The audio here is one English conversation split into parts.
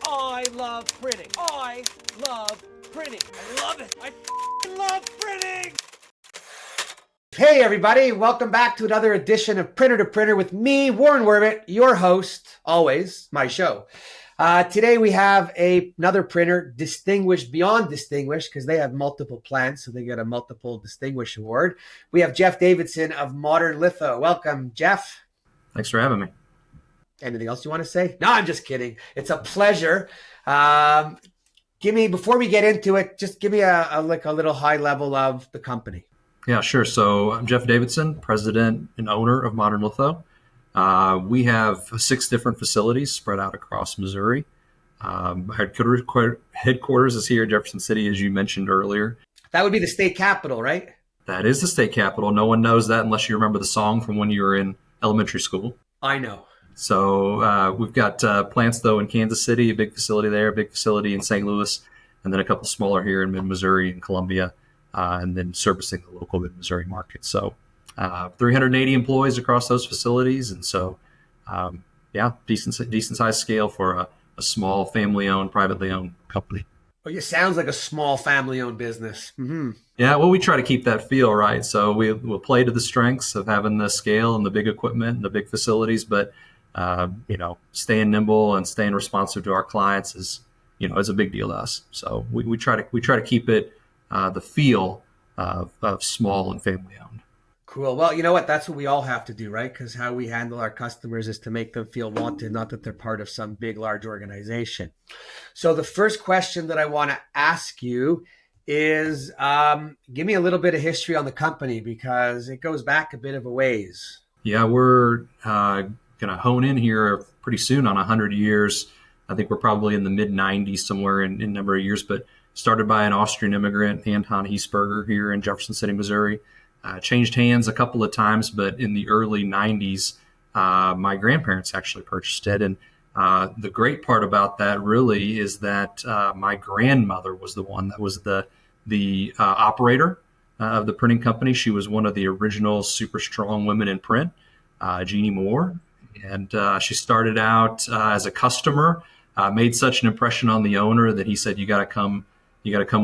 I love printing. I love printing. I love it. I love printing. Hey everybody, welcome back to another edition of Printer to Printer with me, Warren Werbitt, your host, always, my show. Today we have another printer, distinguished beyond distinguished, because they have multiple plants, so they get a multiple distinguished award. We have Jeff Davidson of Modern Litho. Welcome, Jeff. Thanks for having me. Anything else you want to say? No, I'm just kidding. It's a pleasure. Before we get into it, just give me a little high level of the company. Yeah, sure. So I'm Jeff Davidson, president and owner of Modern Litho. We have 6 different facilities spread out across Missouri. Headquarters is here in Jefferson City, as you mentioned earlier. That would be the state capital, right? That is the state capital. No one knows that unless you remember the song from when you were in elementary school. I know. So we've got plants, though, in Kansas City, a big facility there, a big facility in St. Louis, and then a couple smaller here in mid-Missouri and Columbia. And then servicing the local mid-Missouri market. So 380 employees across those facilities. And so, decent size scale for a small family-owned, privately owned company. Oh, it sounds like a small family-owned business. Mm-hmm. Yeah, well, we try to keep that feel, right? So we'll play to the strengths of having the scale and the big equipment and the big facilities, but, staying nimble and staying responsive to our clients is a big deal to us. So we try to keep it the feel of small and family owned. Cool. Well, you know what? That's what we all have to do, right? Because how we handle our customers is to make them feel wanted, not that they're part of some big, large organization. So the first question that I want to ask you is give me a little bit of history on the company because it goes back a bit of a ways. Yeah, we're going to hone in here pretty soon on 100 years. I think we're probably in the mid-90s somewhere in number of years, but started by an Austrian immigrant, Anton Hiesberger, here in Jefferson City, Missouri. Changed hands a couple of times, but in the early 90s, my grandparents actually purchased it. And the great part about that really is that my grandmother was the one that was the operator of the printing company. She was one of the original super strong women in print, Jeannie Moore. And she started out as a customer, made such an impression on the owner that he said, you got to come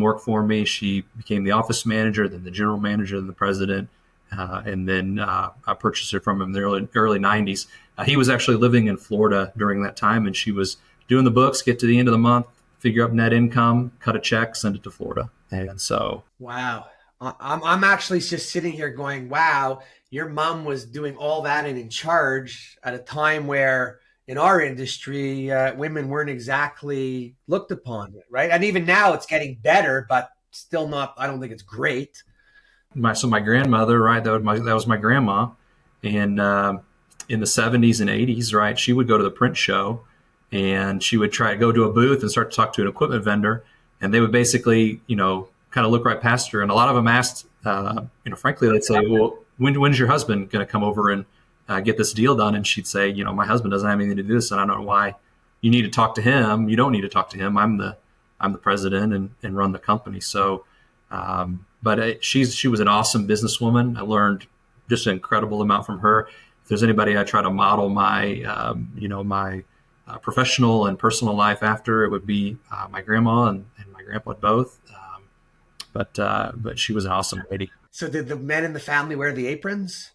work for me. She became the office manager, then the general manager, then the president, and then I purchased her from him in the early 90s. He was actually living in Florida during that time, and she was doing the books, get to the end of the month, figure out net income, cut a check, send it to Florida. And so. Wow. I'm actually just sitting here going, wow, your mom was doing all that and in charge at a time where in our industry, women weren't exactly looked upon, right? And even now it's getting better, but still not, I don't think it's great. So my grandmother, right, that was my grandma. And in the 70s and 80s, right, she would go to the print show and she would try to go to a booth and start to talk to an equipment vendor. And they would basically, kind of look right past her. And a lot of them asked, frankly, they'd say, well, when's your husband going to come over and get this deal done? And she'd say, my husband doesn't have anything to do this, and I don't know why you need to talk to him. You don't need to talk to him. I'm the president and run the company. So, but she was an awesome businesswoman. I learned just an incredible amount from her. If there's anybody I try to model my, my professional and personal life after, it would be my grandma and my grandpa both. But she was an awesome lady. So did the men in the family wear the aprons?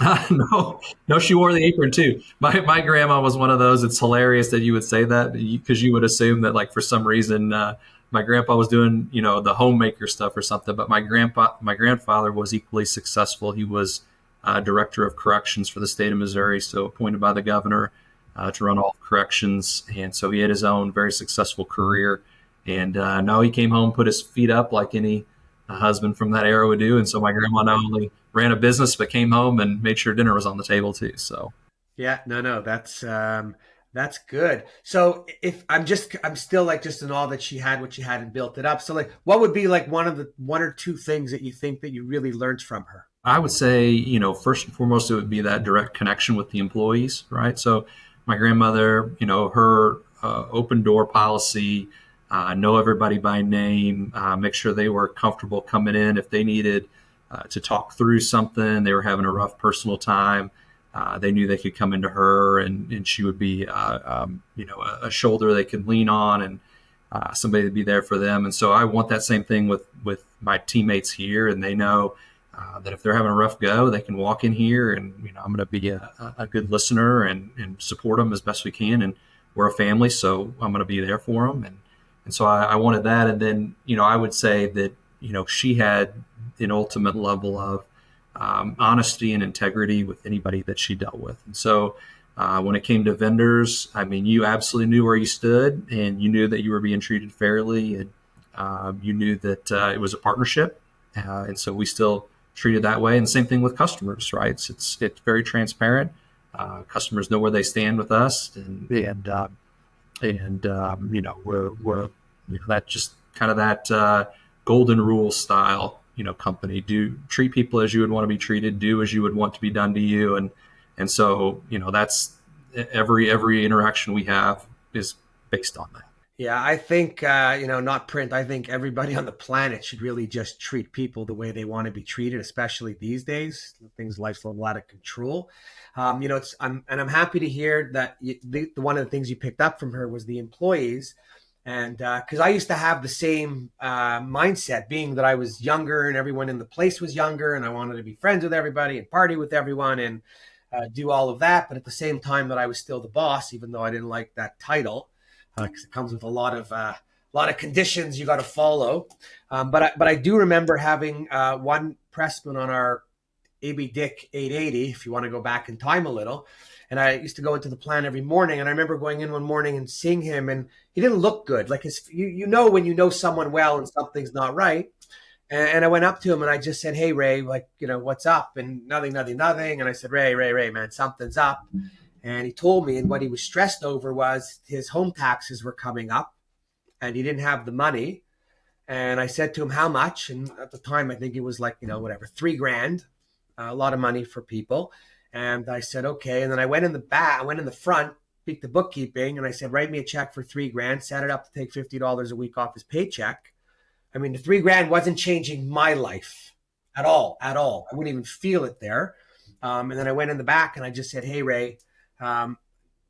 No, she wore the apron too. My grandma was one of those. It's hilarious that you would say that because you would assume that like for some reason my grandpa was doing the homemaker stuff or something. But my grandfather was equally successful. He was director of corrections for the state of Missouri, so appointed by the governor to run all corrections, and so he had his own very successful career. And now he came home, put his feet up like any husband from that era would do. And so my grandma not only ran a business, but came home and made sure dinner was on the table too. So, yeah, no, that's good. So if I'm still like just in awe that she had what she had and built it up. So like, what would be like one or two things that you think that you really learned from her? I would say, first and foremost, it would be that direct connection with the employees, right? So my grandmother, her open door policy, know everybody by name, make sure they were comfortable coming in if they needed to talk through something, they were having a rough personal time. They knew they could come into her, and she would be, a shoulder they could lean on, and somebody to be there for them. And so I want that same thing with my teammates here, and they know that if they're having a rough go, they can walk in here, and I'm going to be a good listener and support them as best we can. And we're a family, so I'm going to be there for them. And so I wanted that. And then I would say that she had an ultimate level of honesty and integrity with anybody that she dealt with. And so when it came to vendors, I mean, you absolutely knew where you stood, and you knew that you were being treated fairly, and you knew that it was a partnership. And so we still treated that way. And same thing with customers, right? It's very transparent. Customers know where they stand with us, and we're that just kind of that golden rule style, company. Do treat people as you would want to be treated, do as you would want to be done to you. And so, that's every interaction we have is based on that. Yeah, I think, not Print. I think everybody on the planet should really just treat people the way they want to be treated, especially these days. Life's a little out of control. I'm happy to hear that one of the things you picked up from her was the employees. And because I used to have the same mindset, being that I was younger and everyone in the place was younger, and I wanted to be friends with everybody and party with everyone and do all of that. But at the same time that I was still the boss, even though I didn't like that title, because it comes with a lot of conditions you got to follow. But I do remember having one pressman on our AB Dick 880, if you want to go back in time a little. And I used to go into the plant every morning, and I remember going in one morning and seeing him, and he didn't look good. Like when you know someone well and something's not right. And I went up to him and I just said, "Hey, Ray, what's up?" And nothing. And I said, Ray, man, something's up. And he told me, and what he was stressed over was his home taxes were coming up, and he didn't have the money. And I said to him, "How much?" And at the time, I think it was $3,000, a lot of money for people. And I said, okay. And then I went in the front, peeked the bookkeeping, and I said, write me a check for $3,000, set it up to take $50 a week off his paycheck. I mean, the $3,000 wasn't changing my life at all. I wouldn't even feel it there. And then I went in the back and I just said, "Hey, Ray, I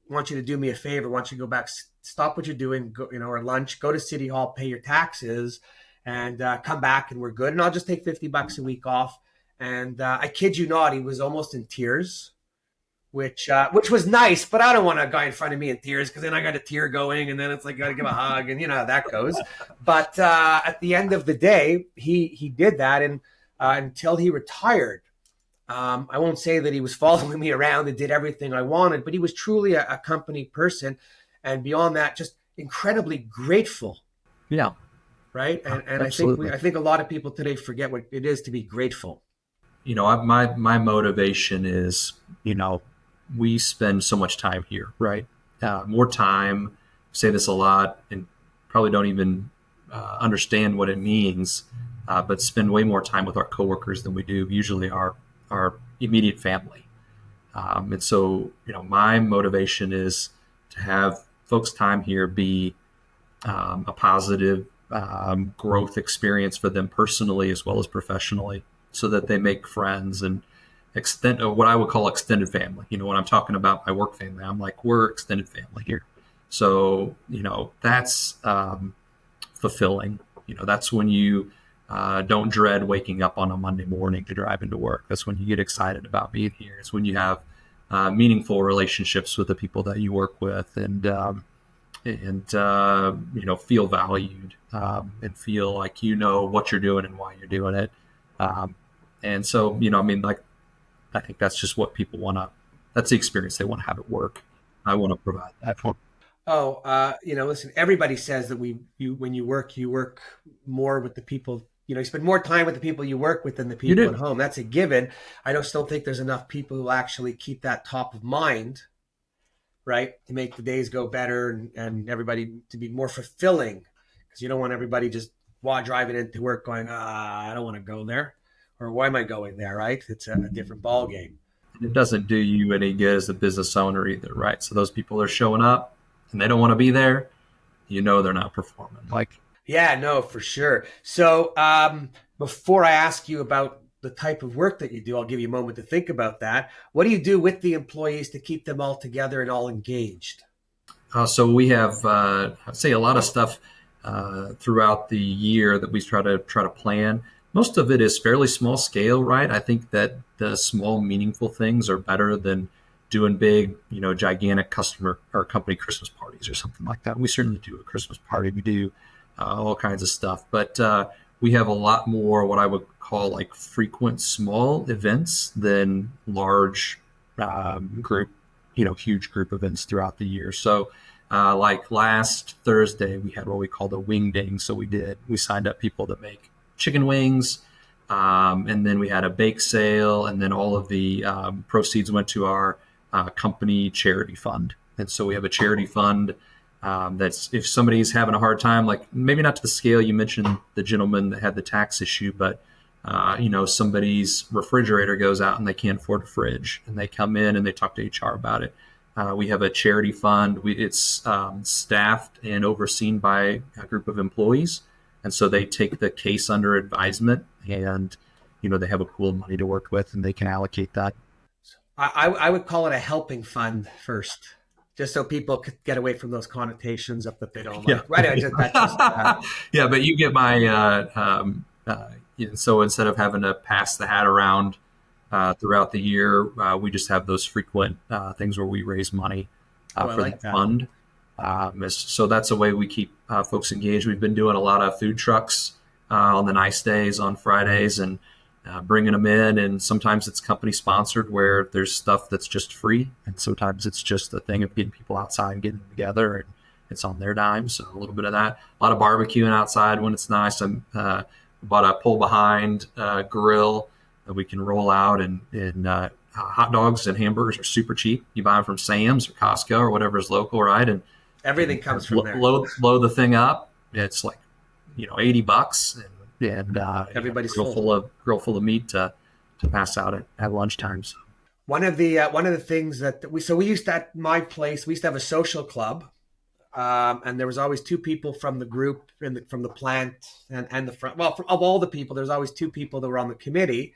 want you to do me a favor. I want you to go back, stop what you're doing, go, or lunch, go to City Hall, pay your taxes, and come back, and we're good. And I'll just take $50 a week off." And I kid you not, he was almost in tears, which was nice. But I don't want a guy in front of me in tears, because then I got a tear going, and then it's like got to give a hug, and you know how that goes. But at the end of the day, he did that, and until he retired. I won't say that he was following me around and did everything I wanted, but he was truly a company person, and beyond that, just incredibly grateful. Yeah. Right. And Absolutely. I think a lot of people today forget what it is to be grateful. My motivation is, we spend so much time here, right? More time, say this a lot, and probably don't even understand what it means, but spend way more time with our coworkers than we do usually our immediate family. And so, my motivation is to have folks' time here be a positive growth experience for them personally as well as professionally, so that they make friends and what I would call extended family. When I'm talking about my work family, I'm like, we're extended family here. So, that's fulfilling. That's when you don't dread waking up on a Monday morning to drive into work. That's when you get excited about being here. It's when you have meaningful relationships with the people that you work with, and feel valued, and feel like what you're doing and why you're doing it. And so, I think that's just what people that's the experience they want to have at work. I want to provide that for them. Listen, everybody says that when you work more with the people, you spend more time with the people you work with than the people at home. That's a given. I just don't think there's enough people who actually keep that top of mind, right? To make the days go better and everybody to be more fulfilling, because you don't want everybody just driving into work going, I don't want to go there, or why am I going there, right? It's a different ball game. It doesn't do you any good as a business owner either, right? So those people are showing up and they don't want to be there. They're not performing. Yeah, no, for sure. So before I ask you about the type of work that you do, I'll give you a moment to think about that. What do you do with the employees to keep them all together and all engaged? So we have, I'd say, a lot of stuff throughout the year that we try to plan. Most of it is fairly small scale, right? I think that the small, meaningful things are better than doing big, gigantic customer or company Christmas parties or something like that. We certainly do a Christmas party. We do all kinds of stuff, but we have a lot more what I would call like frequent small events than large group, huge group events throughout the year. So like last Thursday, we had what we called a wing ding. So we signed up people that make chicken wings. And then we had a bake sale, and then all of the proceeds went to our company charity fund. And so we have a charity fund that's if somebody's having a hard time, like maybe not to the scale you mentioned, the gentleman that had the tax issue, but somebody's refrigerator goes out and they can't afford a fridge, and they come in and they talk to HR about it. We have a charity fund. It's staffed and overseen by a group of employees. And so they take the case under advisement, and, they have a pool of money to work with, and they can allocate that. I would call it a helping fund first, just so people could get away from those connotations of that they don't like. Yeah. Right. Yeah, but you get my, so instead of having to pass the hat around throughout the year, we just have those frequent things where we raise money for the fund. So that's a way we keep folks engaged. We've been doing a lot of food trucks on the nice days on Fridays and bringing them in. And sometimes it's company sponsored where there's stuff that's just free. And sometimes it's just a thing of getting people outside and getting them together, and it's on their dime. So a little bit of that. A lot of barbecuing outside when it's nice. I bought a pull behind grill that we can roll out, and hot dogs and hamburgers are super cheap. You buy them from Sam's or Costco or whatever is local, right? And everything comes from there. Load the thing up. It's like, $80, and everybody's grill full of meat to pass out at lunchtime. So. One of the things that we used to, at my place, we used to have a social club, and there was always two people from the group from the plant and the front. Well, of all the people, there's always two people that were on the committee.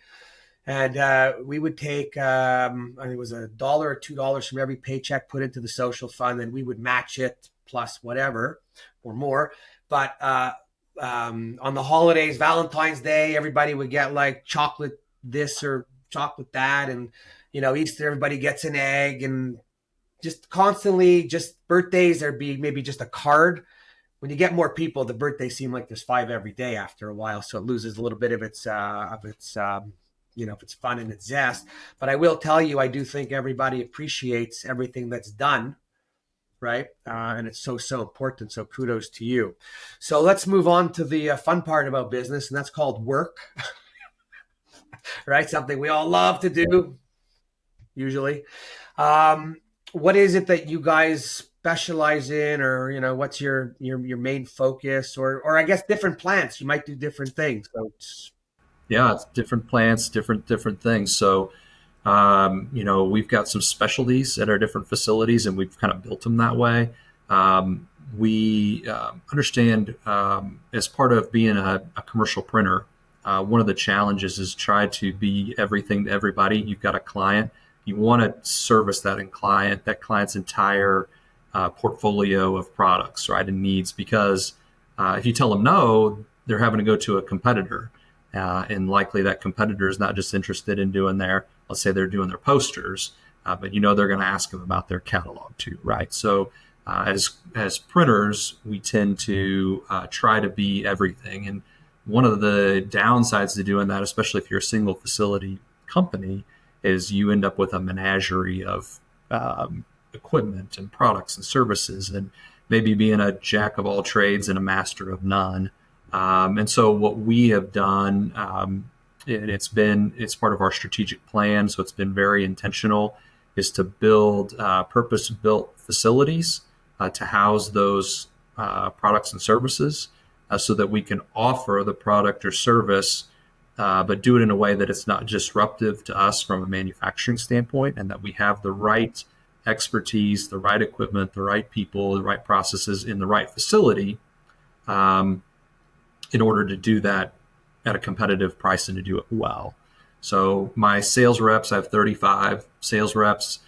And we would take, I think it was $1 or $2 from every paycheck put into the social fund, and we would match it plus whatever or more. But on the holidays, Valentine's Day, everybody would get like chocolate this or chocolate that. And, Easter, everybody gets an egg, and just constantly just birthdays, there'd be maybe just a card. When you get more people, the birthdays seem like there's 5 every day after a while. So it loses a little bit of its if it's fun and it's zest. But I will tell you, I do think everybody appreciates everything that's done, right? And it's so important. So kudos to you. So let's move on to the fun part about business, and that's called work, right? Something we all love to do, usually. What is it that you guys specialize in, or, what's your main focus, or I guess different plants, you might do different things. So it's different plants, different things. So, we've got some specialties at our different facilities, and we've kind of built them that way. We understand as part of being a commercial printer, one of the challenges is try to be everything to everybody. You've got a client. You want to service that client's entire portfolio of products, right, and needs, because if you tell them no, they're having to go to a competitor. And likely that competitor is not just interested in doing let's say they're doing their posters, but they're going to ask them about their catalog too, right? So as printers, we tend to try to be everything. And one of the downsides to doing that, especially if you're a single facility company, is you end up with a menagerie of equipment and products and services, and maybe being a jack of all trades and a master of none. And so what we have done, it's part of our strategic plan, so it's been very intentional, is to build purpose-built facilities to house those products and services so that we can offer the product or service, but do it in a way that it's not disruptive to us from a manufacturing standpoint, and that we have the right expertise, the right equipment, the right people, the right processes in the right facility in order to do that at a competitive price and to do it well. So my sales reps, I have 35 sales reps.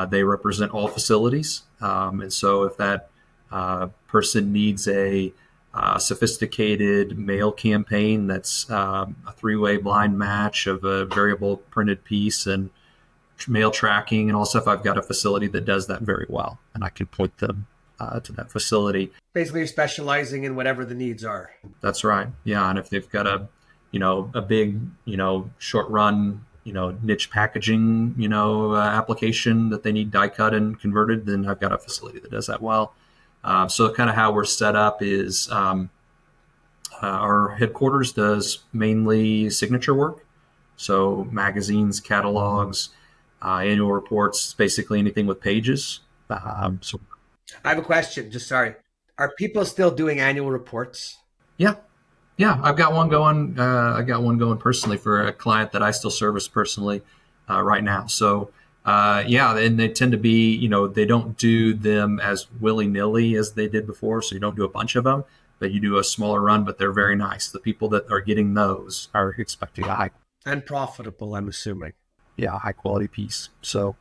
They represent all facilities. And so if that person needs a sophisticated mail campaign that's a three-way blind match of a variable printed piece and mail tracking and all stuff, I've got a facility that does that very well, and I can point them to that facility. Basically, you're specializing in whatever the needs are. That's right. Yeah, and if they've got a big, short run, niche packaging, application that they need die cut and converted, then I've got a facility that does that well. So kind of how we're set up is our headquarters does mainly signature work. So magazines, catalogs, annual reports, basically anything with pages. So I have a question. Just sorry. Are people still doing annual reports? yeah, I've got one going. I got one going personally for a client that I still service personally right now. So and they tend to be, they don't do them as willy-nilly as they did before. So you don't do a bunch of them, but you do a smaller run, but they're very nice. The people that are getting those are expecting a high and profitable, I'm assuming. Yeah, high quality piece. So,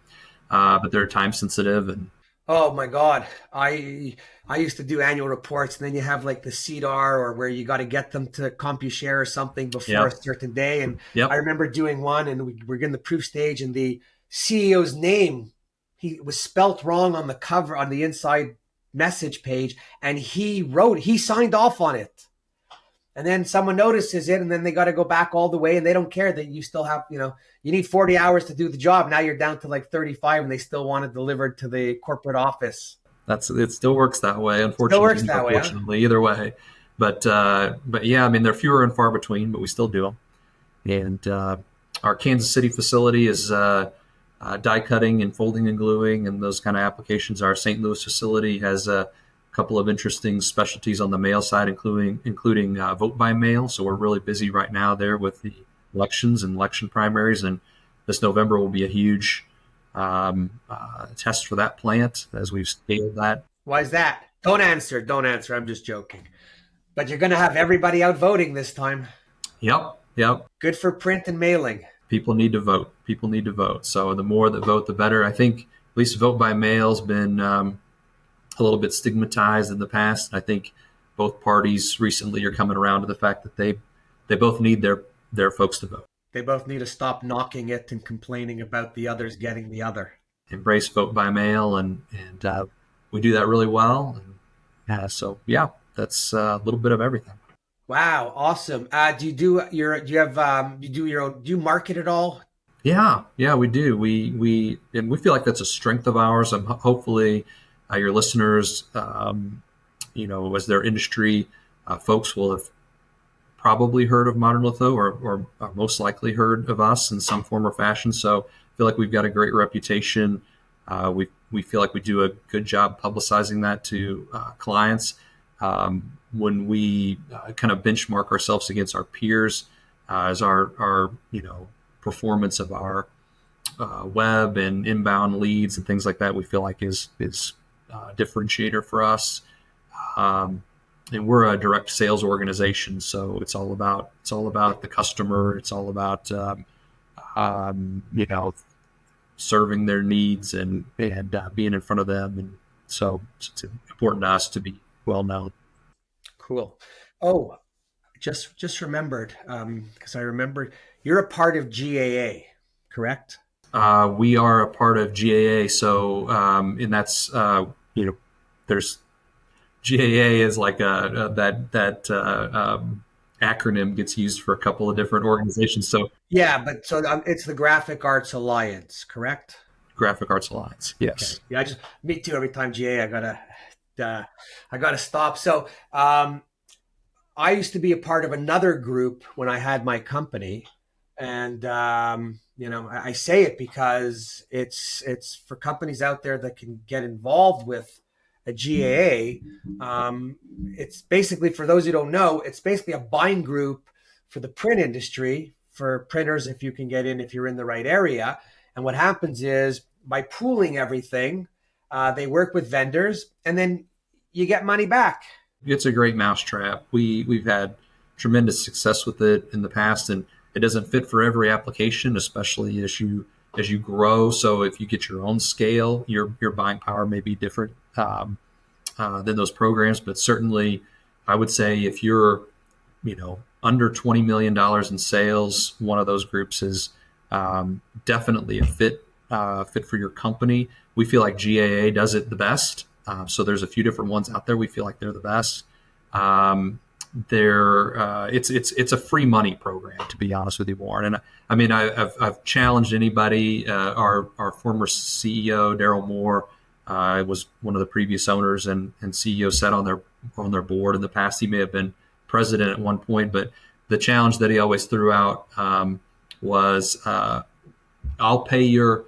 but they're time sensitive and. Oh my God. I used to do annual reports, and then you have like the CDR or where you got to get them to CompuShare or something before a certain day. And I remember doing one, and we were in the proof stage, and the CEO's name, he was spelt wrong on the cover, on the inside message page, and he signed off on it. And then someone notices it, and then they got to go back all the way, and they don't care that you still have, you need 40 hours to do the job. Now you're down to like 35, and they still want it delivered to the corporate office. It still works that way, unfortunately. Unfortunately, either way. But yeah, I mean, they're fewer and far between, but we still do them. And our Kansas City facility is die cutting and folding and gluing and those kind of applications. Our St. Louis facility has a couple of interesting specialties on the mail side, including vote by mail. So we're really busy right now there with the elections and election primaries, and this November will be a huge test for that plant as we've scaled that. Why is that? Don't answer. I'm just joking. But you're going to have everybody out voting this time. Yep. Good for print and mailing. People need to vote. So the more that vote, the better. I think at least vote by mail has been a little bit stigmatized in the past. I think both parties recently are coming around to the fact that they both need their folks to vote. They both need to stop knocking it and complaining about the others getting the other. Embrace vote by mail, and we do that really well. And, so yeah, that's a little bit of everything. Wow, awesome. Do you market it all? Yeah, we do. We feel like that's a strength of ours. And hopefully your listeners, as their industry folks will have probably heard of Modern Litho or most likely heard of us in some form or fashion. So I feel like we've got a great reputation. We feel like we do a good job publicizing that to clients. When we kind of benchmark ourselves against our peers, as our performance of our web and inbound leads and things like that, we feel like is differentiator for us. And we're a direct sales organization, so it's all about the customer. It's all about serving their needs and being in front of them. And so it's important to us to be well known. Cool. Oh, just remembered, because I remembered you're a part of GAA, correct? We are a part of GAA. So, and that's, there's GAA is like that acronym gets used for a couple of different organizations. So yeah, but so it's the Graphic Arts Alliance, correct? Graphic Arts Alliance. Yes. Okay. Yeah, me too. Every time GAA, I gotta stop. So, I used to be a part of another group when I had my company, and I say it because it's for companies out there that can get involved with a GAA. It's basically, for those who don't know, it's basically a buying group for the print industry, for printers, if you can get in, if you're in the right area. And what happens is, by pooling everything, they work with vendors, and then you get money back. It's a great mousetrap. We've had tremendous success with it in the past, and It doesn't fit for every application, especially as you grow. So if you get your own scale, your buying power may be different than those programs. But certainly, I would say if you're under $20 million in sales, one of those groups is definitely a fit for your company. We feel like GAA does it the best. So there's a few different ones out there. We feel like they're the best. It's a free money program, to be honest with you, Warren. And I mean, I've challenged anybody. Our former CEO, Daryl Moore, was one of the previous owners and CEO sat on their board in the past. He may have been president at one point, but the challenge that he always threw out was, I'll pay your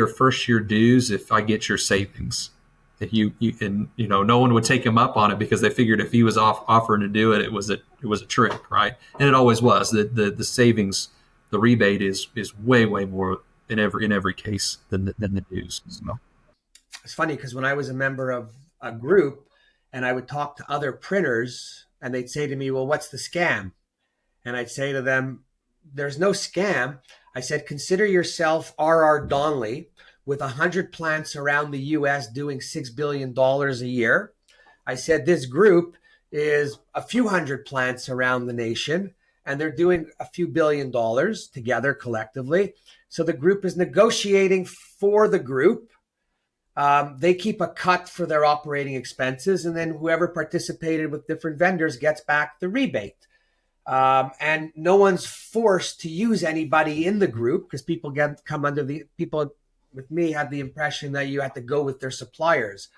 first year dues if I get your savings. If no one would take him up on it because they figured if he was offering to do it, it was a trick, right? And it always was. The savings, the rebate is way more in every case than the dues. So. It's funny because when I was a member of a group and I would talk to other printers and they'd say to me, well, what's the scam? And I'd say to them, there's no scam. I said, consider yourself R.R. Donnelley with 100 plants around the U.S. doing $6 billion a year. I said, this group is a few hundred plants around the nation, and they're doing a few $1 billion together collectively. So the group is negotiating for the group. They keep a cut for their operating expenses, and then whoever participated with different vendors gets back the rebate. And no one's forced to use anybody in the group because people with me had the impression that you had to go with their suppliers.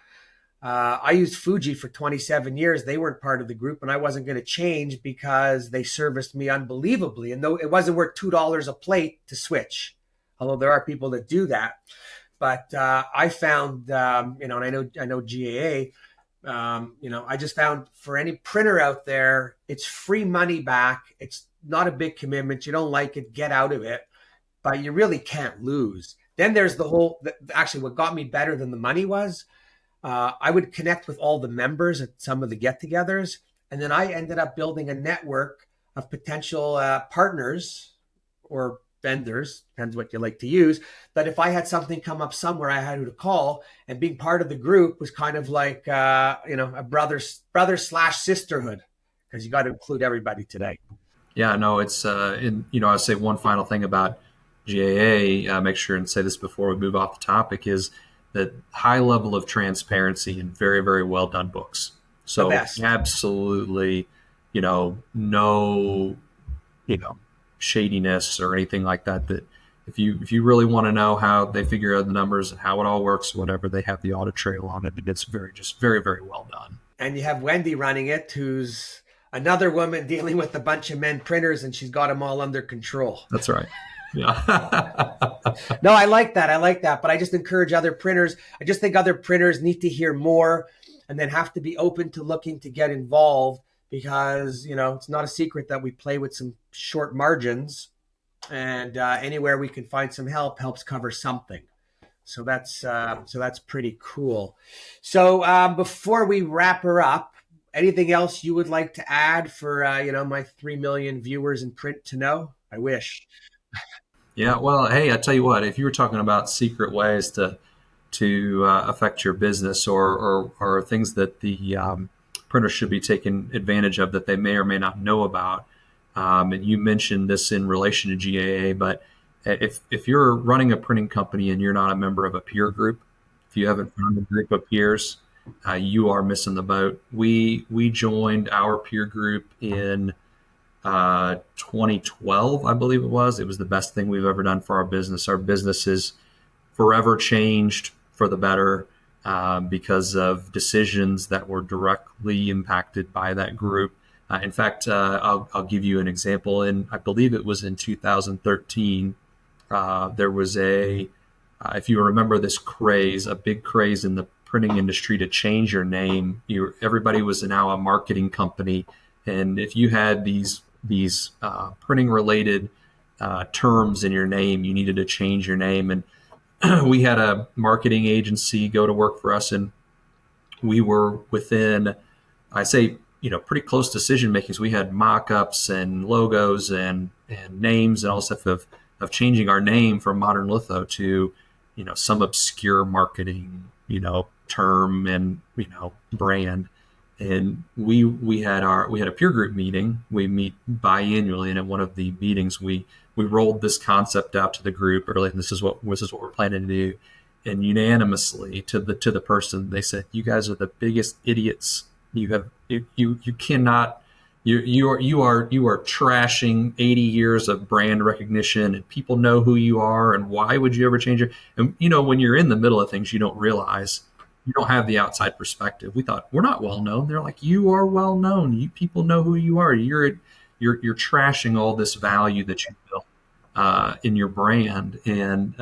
I used Fuji for 27 years. They weren't part of the group, and I wasn't going to change because they serviced me unbelievably. And though it wasn't worth $2 a plate to switch, although there are people that do that. But I found, and I know GAA, I just found for any printer out there, it's free money back. It's not a big commitment. You don't like it, get out of it, but you really can't lose. Then there's actually what got me better than the money was, I would connect with all the members at some of the get-togethers. And then I ended up building a network of potential partners or vendors, depends what you like to use, that if I had something come up somewhere, I had who to call. And being part of the group was kind of like, a brother/sisterhood, because you got to include everybody today. Yeah, no, it's, I'll say one final thing about GAA, make sure and say this before we move off the topic, is that high level of transparency and very, very well done books. So absolutely, no, shadiness or anything like that. That if you really want to know how they figure out the numbers and how it all works, or whatever, they have the audit trail on it, and it's very, very well done. And you have Wendy running it, who's another woman dealing with a bunch of men printers, and she's got them all under control. That's right. Yeah. No, I like that. But I just encourage other printers. I just think other printers need to hear more and then have to be open to looking to get involved, because, it's not a secret that we play with some short margins, and anywhere we can find some help helps cover something. So that's pretty cool. So before we wrap her up, anything else you would like to add for, my 3 million viewers in print to know? I wish. Yeah, well, hey, I tell you what, if you were talking about secret ways to affect your business or things that the printers should be taking advantage of that they may or may not know about, and you mentioned this in relation to GAA, but if you're running a printing company and you're not a member of a peer group, if you haven't found a group of peers, you are missing the boat. We joined our peer group in 2012, I believe it was. It was the best thing we've ever done for our business. Our business is forever changed for the better because of decisions that were directly impacted by that group. In fact, I'll give you an example. I believe it was in 2013, there was if you remember this craze, a big craze in the printing industry to change your name. Everybody was now a marketing company. And if you had these printing related terms in your name, you needed to change your name. And we had a marketing agency go to work for us, and we were within, I say pretty close decision making. So we had mock-ups and logos and names and all stuff of changing our name from Modern Litho to, some obscure marketing, term and, brand. And we had a peer group meeting. We meet biannually, and at one of the meetings, we rolled this concept out to the group early, and this is what we're planning to do. And unanimously to the person, they said, "You guys are the biggest idiots. You cannot. You are trashing 80 years of brand recognition, and people know who you are. And why would you ever change it? And when you're in the middle of things, you don't realize." You don't have the outside perspective. We thought, we're not well known. They're like, you are well known. You people know who you are. You're trashing all this value that you built in your brand. And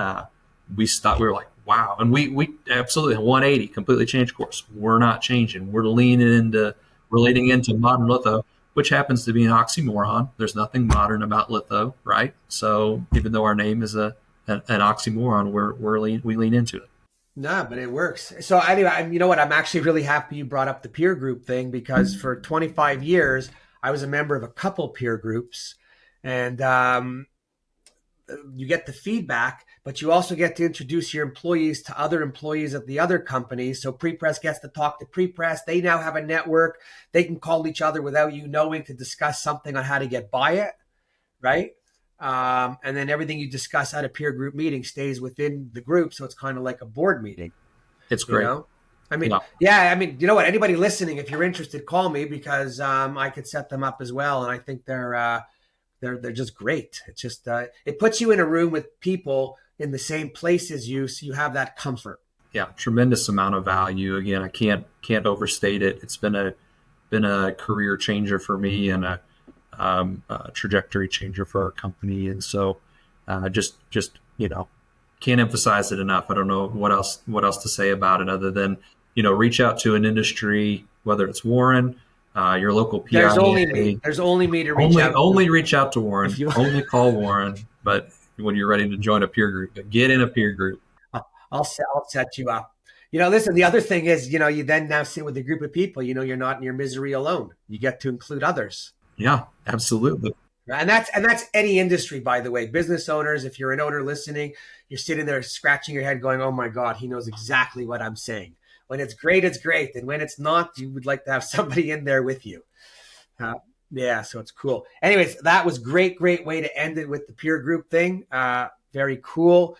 we stopped. We were like, wow. And we absolutely 180 completely changed course. We're not changing. We're leaning into modern litho, which happens to be an oxymoron. There's nothing modern about litho, right? So even though our name is an oxymoron, we lean into it. No, but it works. So anyway, you know what? I'm actually really happy you brought up the peer group thing, because for 25 years, I was a member of a couple peer groups, and you get the feedback, but you also get to introduce your employees to other employees at the other companies. So Prepress gets to talk to Prepress. They now have a network. They can call each other without you knowing to discuss something on how to get by it, right? And then everything you discuss at a peer group meeting stays within the group. So it's kind of like a board meeting. It's great. I mean, you know what? Anybody listening, if you're interested, call me, because I could set them up as well. And I think they're just great. It's just, it puts you in a room with people in the same place as you. So you have that comfort. Yeah. Tremendous amount of value. Again, I can't overstate it. It's been a career changer for me, and a trajectory changer for our company. And so just can't emphasize it enough. I don't know what else to say about it other than, reach out to an industry, whether it's Warren, your local PIA. There's only me to reach out. Only reach out to Warren. Only call Warren. But when you're ready to join a peer group, get in a peer group. I'll set you up. Listen, the other thing is, you then now sit with a group of people, you're not in your misery alone. You get to include others. Yeah, absolutely. And that's any industry, by the way. Business owners, if you're an owner listening, you're sitting there scratching your head going, oh my God, he knows exactly what I'm saying. When it's great, it's great. And when it's not, you would like to have somebody in there with you. So it's cool. Anyways, that was great way to end it with the peer group thing. Very cool.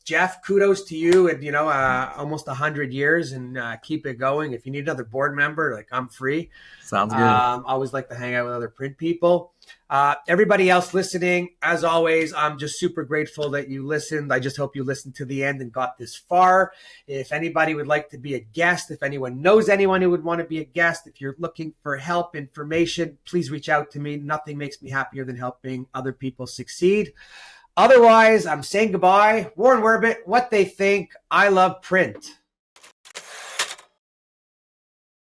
Jeff, kudos to you, and almost 100 years, and keep it going. If you need another board member, I'm free. Sounds good. Always like to hang out with other print people. Everybody else listening, as always, I'm just super grateful that you listened. I just hope you listened to the end and got this far. If anybody would like to be a guest, if anyone knows anyone who would want to be a guest, if you're looking for help, information, please reach out to me. Nothing makes me happier than helping other people succeed. Otherwise, I'm saying goodbye. Warren Werbitt, what they think. I love print.